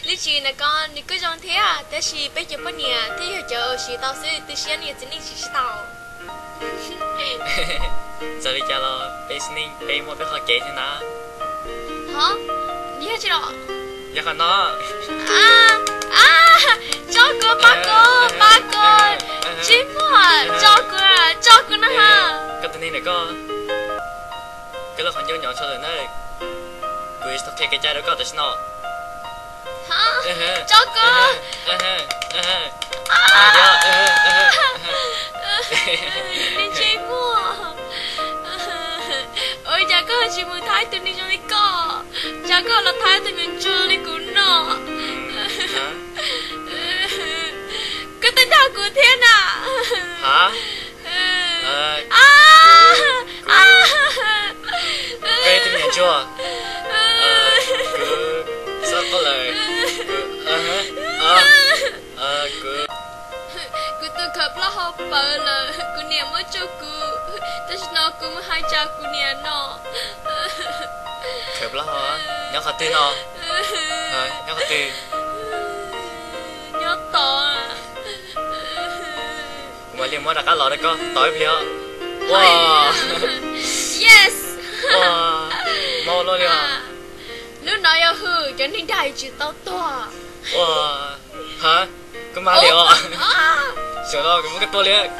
Lý chị nè con, đi cứ trong thế à, ta chỉ bây giờ bao nhiêu, thế giờ chờ chị tao sẽ từ sáng này chính chị tao. Giờ đi chơi lo, bây giờ bây một cái khó chế thế nào? Hả? Đi hết chưa? Dạ con nó. Cho cô ba cô, chị mua, cho cô nó ha. Cái tên này có, cái lo còn nhỏ nhỏ cho rồi này, cứ sắp thấy cái trái đó có được nó. Hả? Cho cô. Đi chị mua. Ôi cha có chị mua thái từ đi cho đi co, cha có là thái từ mình chưa đi cũng nọ. Cái tên nào của thiên à? Hả? Cái tên nhà chưa? Cứ sao có lời? Cứ từ khắp là học bờ là cứ niệm mất cho cứ,แต่ฉันเอาcứมาให้cha cứ niệm nọ. Khép là hả? Nhớ khát tin nó. Nhớ khát tin. Nhớ to. Mà liền mới đặt cá lò đấy con, tối phía. Wow. Yes. Wow. Mau luôn đi à. Lúc nào yêu hư cho nên đại chữ tao to. Wow. Hả? Cái má liệu à? Sợ đâu, cái cái to liệt.